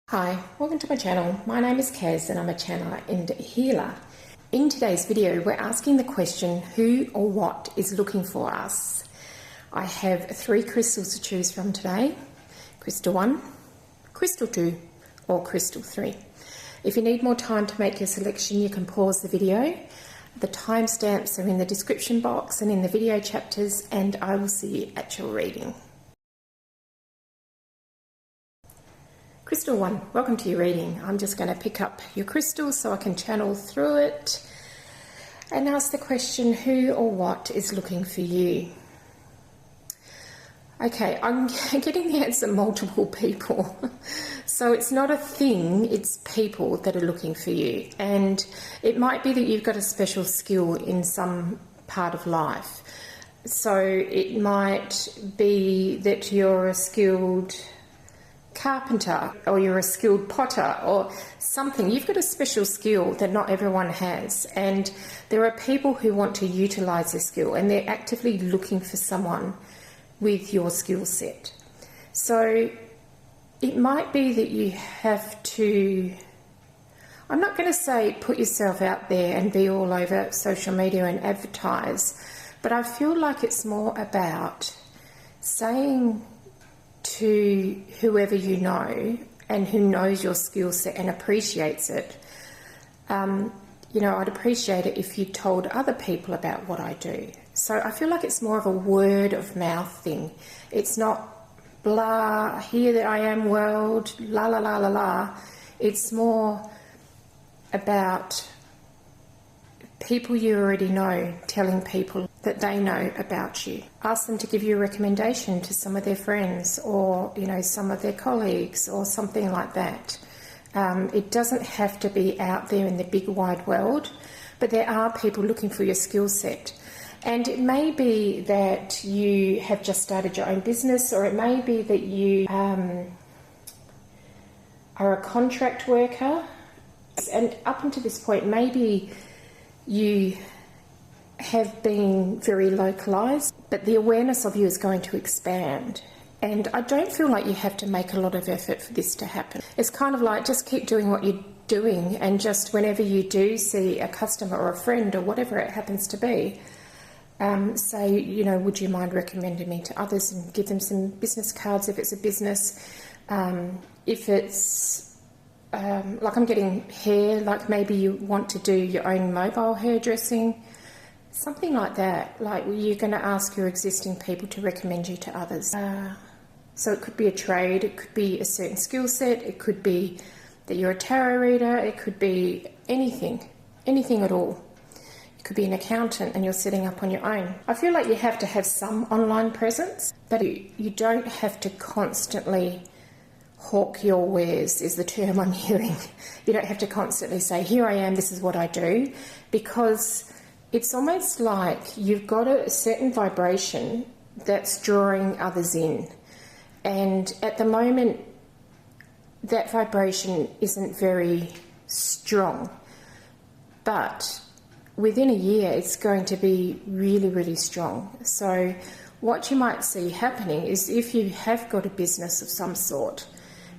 Hi, welcome to my channel. My name is Kaz and I'm a channeler and healer. In today's video, we're asking the question, who or what is looking for us? I have 3 crystals to choose from today. Crystal 1, Crystal 2, or Crystal 3. If you need more time to make your selection, you can pause the video. The timestamps are in the description box and in the video chapters, and I will see you at your reading. Crystal 1, welcome to your reading. I'm just going to pick up your crystal so I can channel through it and ask the question, who or what is looking for you? Okay, I'm getting the answer multiple people. So it's not a thing, it's people that are looking for you. And it might be that you've got a special skill in some part of life. So it might be that you're a skilled carpenter, or you're a skilled potter, or something. You've got a special skill that not everyone has, and there are people who want to utilize this skill and they're actively looking for someone with your skill set. So it might be that you have to, I'm not going to say put yourself out there and be all over social media and advertise, but I feel like it's more about saying to whoever you know and who knows your skill set and appreciates it, I'd appreciate it if you told other people about what I do. So I feel like it's more of a word of mouth thing. It's not blah, here that I am world, la la la la la. It's more about people you already know telling people that they know about you. Ask them to give you a recommendation to some of their friends, or some of their colleagues, or something like that. It doesn't have to be out there in the big wide world, but there are people looking for your skill set. And it may be that you have just started your own business, or it may be that you are a contract worker, and up until this point maybe you have been very localized, but the awareness of you is going to expand. And I don't feel like you have to make a lot of effort for this to happen. It's kind of like, just keep doing what you're doing, and just whenever you do see a customer or a friend or whatever it happens to be, say, would you mind recommending me to others, and give them some business cards if it's a business. If it's like I'm getting hair, like maybe you want to do your own mobile hairdressing, something like that. Like you're going to ask your existing people to recommend you to others. So it could be a trade, it could be a certain skill set, it could be that you're a tarot reader, it could be anything at all. You could be an accountant and you're setting up on your own. I feel like you have to have some online presence, but you don't have to constantly hawk your wares, is the term I'm hearing. You don't have to constantly say, here I am, this is what I do, because it's almost like you've got a certain vibration that's drawing others in. And at the moment, that vibration isn't very strong. But within a year, it's going to be really, really strong. So what you might see happening is, if you have got a business of some sort,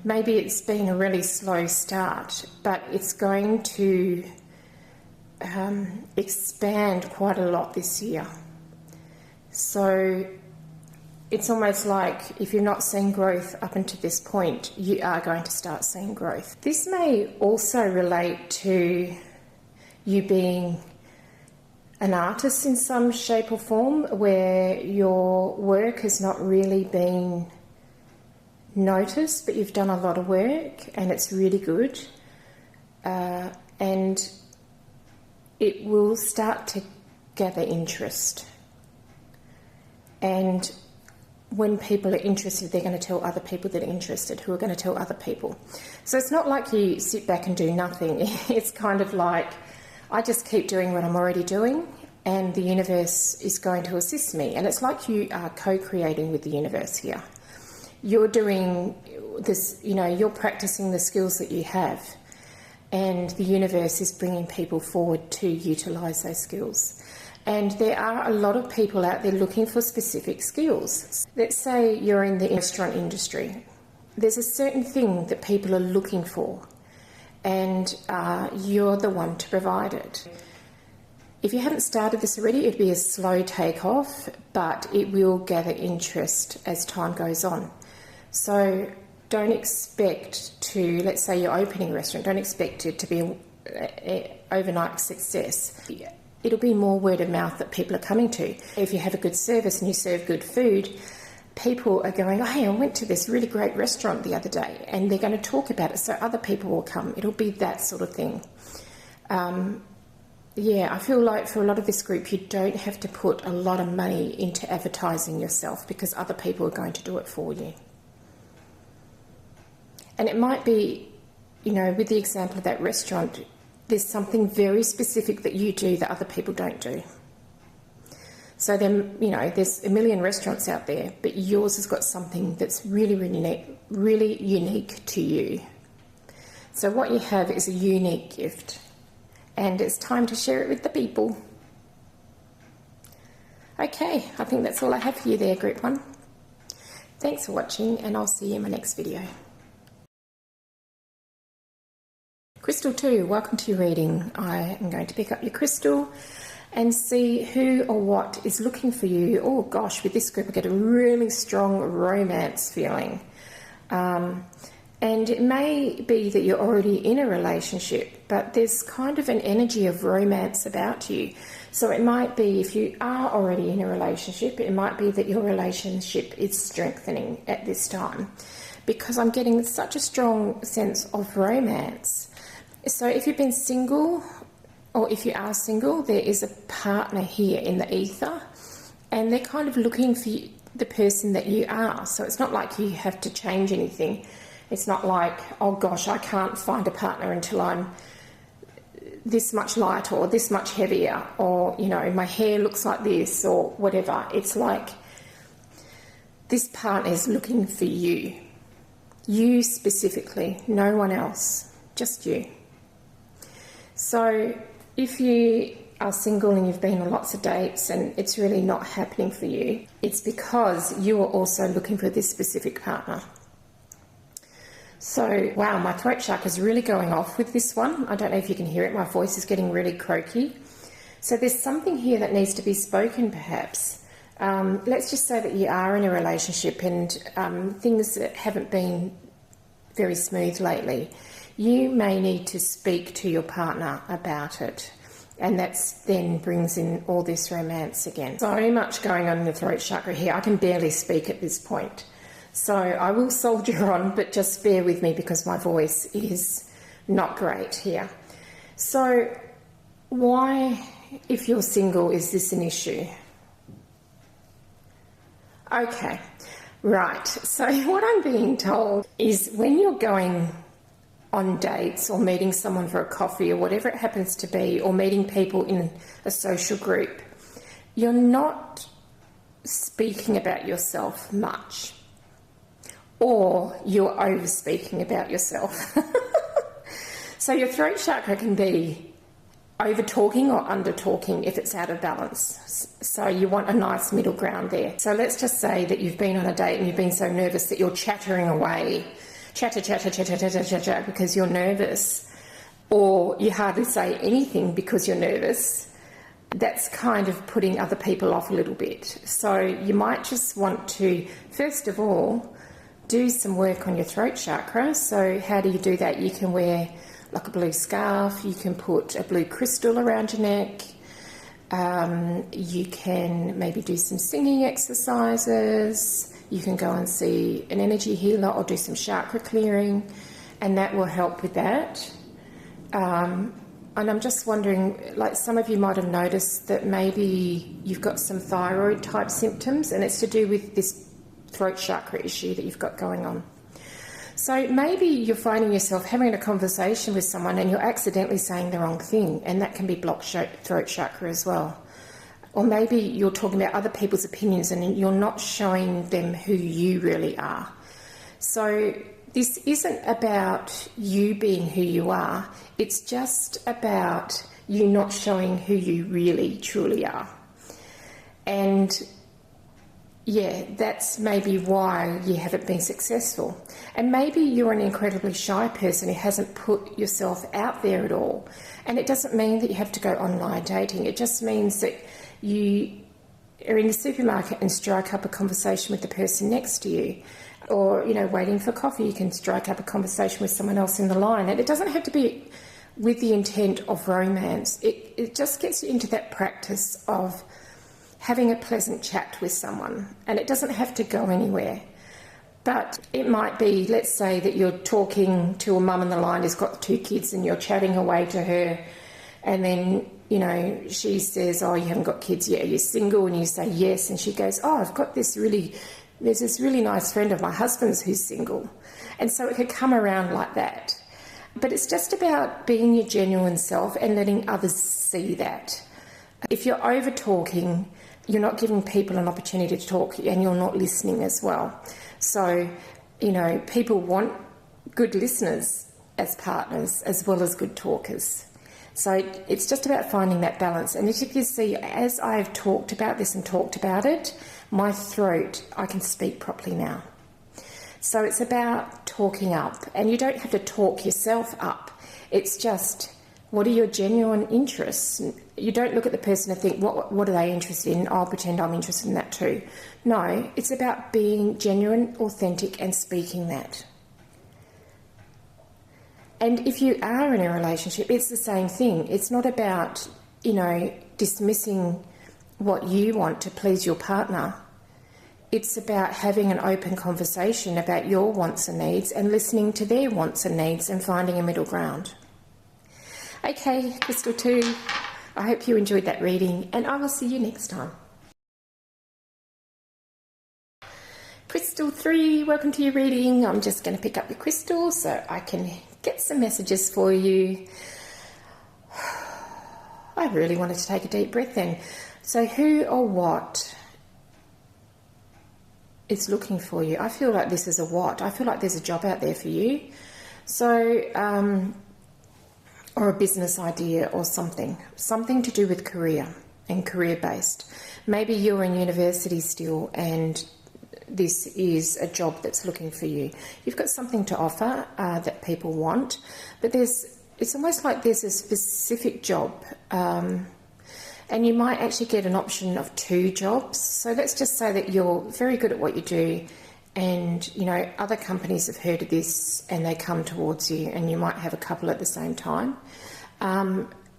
maybe it's been a really slow start, but it's going to expand quite a lot this year. So it's almost like, if you're not seeing growth up until this point, you are going to start seeing growth. This may also relate to you being an artist in some shape or form, where your work has not really been noticed, but you've done a lot of work and it's really good, and it will start to gather interest. And when people are interested, they're going to tell other people that are interested, who are going to tell other people. So it's not like you sit back and do nothing. It's kind of like, I just keep doing what I'm already doing, and the universe is going to assist me. And it's like you are co-creating with the universe here. You're doing this, you're practicing the skills that you have, and the universe is bringing people forward to utilise those skills. And there are a lot of people out there looking for specific skills. Let's say you're in the restaurant industry. there's a certain thing that people are looking for, and you're the one to provide it. If you haven't started this already, it'd be a slow takeoff, but it will gather interest as time goes on. So don't expect to, let's say you're opening a restaurant, don't expect it to be an overnight success. It'll be more word of mouth that people are coming to. If you have a good service and you serve good food, people are going, oh, hey, I went to this really great restaurant the other day, and they're going to talk about it, so other people will come. It'll be that sort of thing. I feel like for a lot of this group, you don't have to put a lot of money into advertising yourself, because other people are going to do it for you. And it might be, with the example of that restaurant, there's something very specific that you do that other people don't do. So then, there's a million restaurants out there, but yours has got something that's really, really unique to you. So what you have is a unique gift, and it's time to share it with the people. Okay, I think that's all I have for you there, Group 1. Thanks for watching, and I'll see you in my next video. Crystal 2, welcome to your reading. I am going to pick up your crystal and see who or what is looking for you. Oh gosh, with this group I get a really strong romance feeling. And it may be that you're already in a relationship, but there's kind of an energy of romance about you. So it might be, if you are already in a relationship, it might be that your relationship is strengthening at this time, because I'm getting such a strong sense of romance. So if you've been single, or if you are single, there is a partner here in the ether, and they're kind of looking for you, the person that you are. So it's not like you have to change anything. It's not like, oh gosh, I can't find a partner until I'm this much lighter or this much heavier, or, my hair looks like this or whatever. It's like this partner is looking for you. You specifically, no one else, just you. So if you are single and you've been on lots of dates and it's really not happening for you, it's because you are also looking for this specific partner. So, wow, my throat chakra is really going off with this one. I don't know if you can hear it. My voice is getting really croaky. So there's something here that needs to be spoken, perhaps. Let's just say that you are in a relationship and things that haven't been very smooth lately. You may need to speak to your partner about it. And that then brings in all this romance again. So much going on in the throat chakra here. I can barely speak at this point. So I will soldier on, but just bear with me because my voice is not great here. So why, if you're single, is this an issue? Okay, right. So what I'm being told is when you're going on dates or meeting someone for a coffee or whatever it happens to be, or meeting people in a social group, you're not speaking about yourself much. Or you're over speaking about yourself. So your throat chakra can be over talking or under talking if it's out of balance. So you want a nice middle ground there. So let's just say that you've been on a date and you've been so nervous that you're chattering away. Chatter, because you're nervous. Or you hardly say anything because you're nervous. That's kind of putting other people off a little bit. So you might just want to, first of all, do some work on your throat chakra. So how do you do that? You can wear like a blue scarf, you can put a blue crystal around your neck, you can maybe do some singing exercises, you can go and see an energy healer or do some chakra clearing, and that will help with that. And I'm just wondering, like some of you might have noticed that maybe you've got some thyroid type symptoms, and it's to do with this throat chakra issue that you've got going on. So maybe you're finding yourself having a conversation with someone and you're accidentally saying the wrong thing, and that can be blocked throat chakra as well. Or maybe you're talking about other people's opinions and you're not showing them who you really are. So this isn't about you being who you are, it's just about you not showing who you really truly are. And yeah, that's maybe why you haven't been successful. And maybe you're an incredibly shy person who hasn't put yourself out there at all. And it doesn't mean that you have to go online dating. It just means that you are in the supermarket and strike up a conversation with the person next to you. Or, you know, waiting for coffee, you can strike up a conversation with someone else in the line. And it doesn't have to be with the intent of romance. It just gets you into that practice of having a pleasant chat with someone. And it doesn't have to go anywhere. But it might be, let's say that you're talking to a mum on the line who's got 2 kids and you're chatting away to her, and then, you know, she says, oh, you haven't got kids yet, are you single? And you say yes, and she goes, oh, there's this really nice friend of my husband's who's single. And so it could come around like that. But it's just about being your genuine self and letting others see that. If you're over talking, you're not giving people an opportunity to talk, and you're not listening as well. So, you know, people want good listeners as partners as well as good talkers. So it's just about finding that balance. And as you can see, as I've talked about this and talked about it, my throat, I can speak properly now. So it's about talking up, and you don't have to talk yourself up. It's just, what are your genuine interests? You don't look at the person and think, what are they interested in? I'll pretend I'm interested in that too. No, it's about being genuine, authentic, and speaking that. And if you are in a relationship, it's the same thing. It's not about, you know, dismissing what you want to please your partner. It's about having an open conversation about your wants and needs and listening to their wants and needs and finding a middle ground. Okay, Crystal 2, I hope you enjoyed that reading, and I will see you next time. Crystal 3, welcome to your reading. I'm just going to pick up your crystal so I can get some messages for you. I really wanted to take a deep breath then. So who or what is looking for you? I feel like this is a what. I feel like there's a job out there for you. So, or a business idea or something to do with career and career-based. Maybe you're in university still and this is a job that's looking for you. You've got something to offer that people want, but it's almost like there's a specific job, and you might actually get an option of 2 jobs. So let's just say that you're very good at what you do, and you know other companies have heard of this and they come towards you, and you might have a couple at the same time.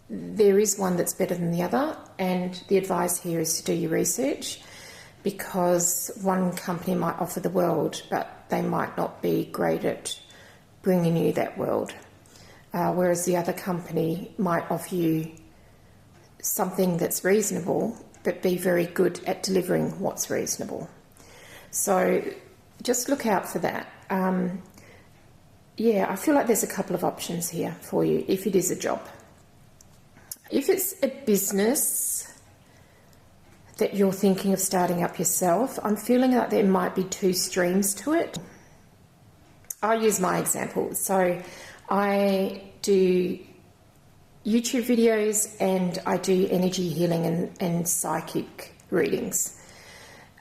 There is one that's better than the other, and the advice here is to do your research, because one company might offer the world, but they might not be great at bringing you that world, whereas the other company might offer you something that's reasonable, but be very good at delivering what's reasonable. So just look out for that. Yeah, I feel like there's a couple of options here for you if it is a job. If it's a business that you're thinking of starting up yourself, I'm feeling like there might be 2 streams to it. I'll use my example. So I do YouTube videos and I do energy healing and psychic readings.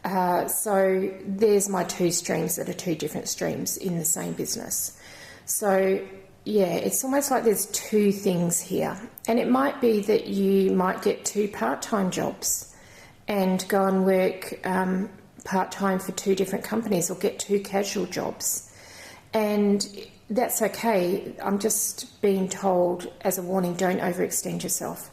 So there's my 2 streams that are 2 different streams in the same business. So yeah, it's almost like there's 2 things here. And it might be that you might get 2 part-time jobs and go and work part-time for 2 different companies, or get 2 casual jobs. And that's okay. I'm just being told as a warning, don't overextend yourself.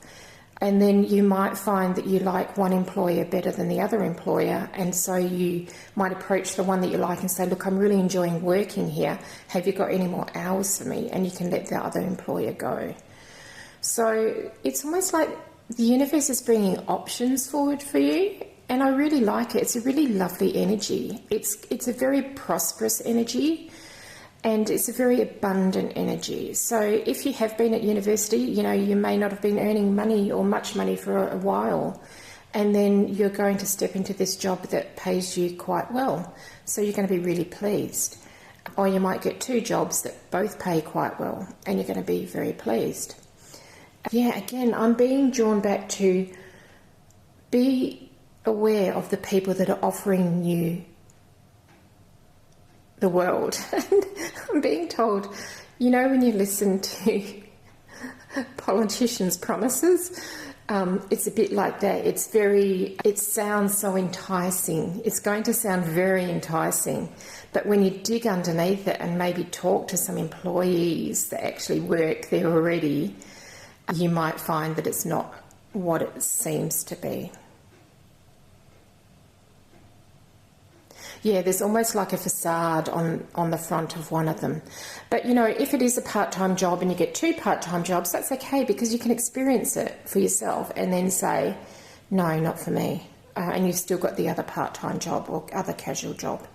And then you might find that you like one employer better than the other employer, and so you might approach the one that you like and say, look, I'm really enjoying working here. Have you got any more hours for me? And you can let the other employer go. So it's almost like the universe is bringing options forward for you, and I really like it. It's a really lovely energy. It's a very prosperous energy, and it's a very abundant energy. So if you have been at university, you know, you may not have been earning money or much money for a while, and then you're going to step into this job that pays you quite well. So you're going to be really pleased. Or you might get 2 jobs that both pay quite well, and you're going to be very pleased. Yeah, again, I'm being drawn back to be aware of the people that are offering you the world. And I'm being told, you know, when you listen to politicians' promises, it's a bit like that. It sounds so enticing. It's going to sound very enticing. But when you dig underneath it and maybe talk to some employees that actually work there already, you might find that it's not what it seems to be. Yeah, there's almost like a facade on the front of one of them. But, you know, if it is a part-time job and you get 2 part-time jobs, that's okay, because you can experience it for yourself and then say, no, not for me. And you've still got the other part-time job or other casual job.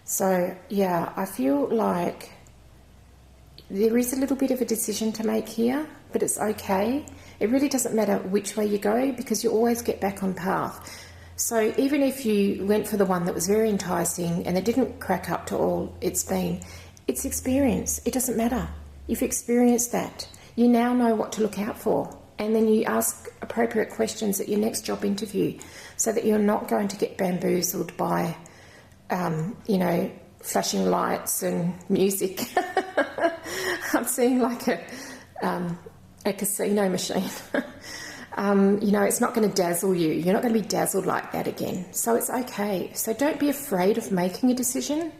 So, yeah, I feel like there is a little bit of a decision to make here, but it's okay. It really doesn't matter which way you go, because you always get back on path. So even if you went for the one that was very enticing and it didn't crack up to all it's experience. It doesn't matter. You've experienced that. You now know what to look out for. And then you ask appropriate questions at your next job interview so that you're not going to get bamboozled by, you know, flashing lights and music. I'm seeing like a casino machine. You know, it's not going to dazzle you. You're not going to be dazzled like that again. So it's okay. So don't be afraid of making a decision,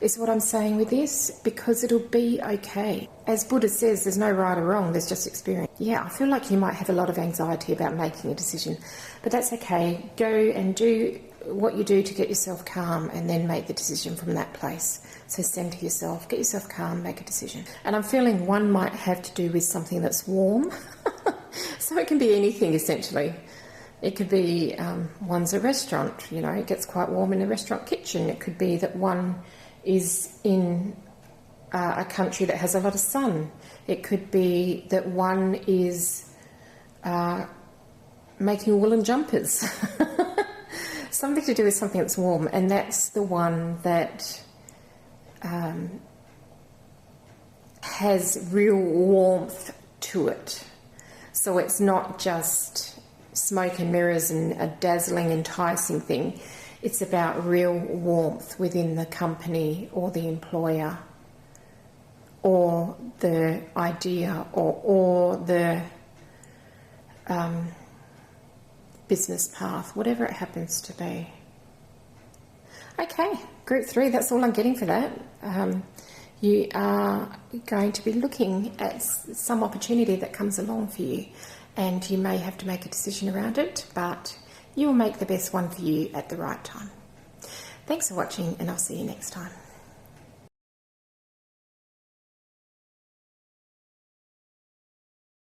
is what I'm saying with this, because it'll be okay. As Buddha says, there's no right or wrong, there's just experience. Yeah, I feel like you might have a lot of anxiety about making a decision, but that's okay. Go and do what you do to get yourself calm and then make the decision from that place. So centre yourself, get yourself calm, make a decision. And I'm feeling one might have to do with something that's warm. So it can be anything, essentially. It could be one's a restaurant, you know, it gets quite warm in the restaurant kitchen. It could be that one is in a country that has a lot of sun. It could be that one is making woolen jumpers. Something to do with something that's warm, and that's the one that has real warmth to it. So it's not just smoke and mirrors and a dazzling, enticing thing. It's about real warmth within the company or the employer or the idea or the business path, whatever it happens to be. Okay, group 3, that's all I'm getting for that. You are going to be looking at some opportunity that comes along for you, and you may have to make a decision around it, but you will make the best one for you at the right time. Thanks for watching, and I'll see you next time.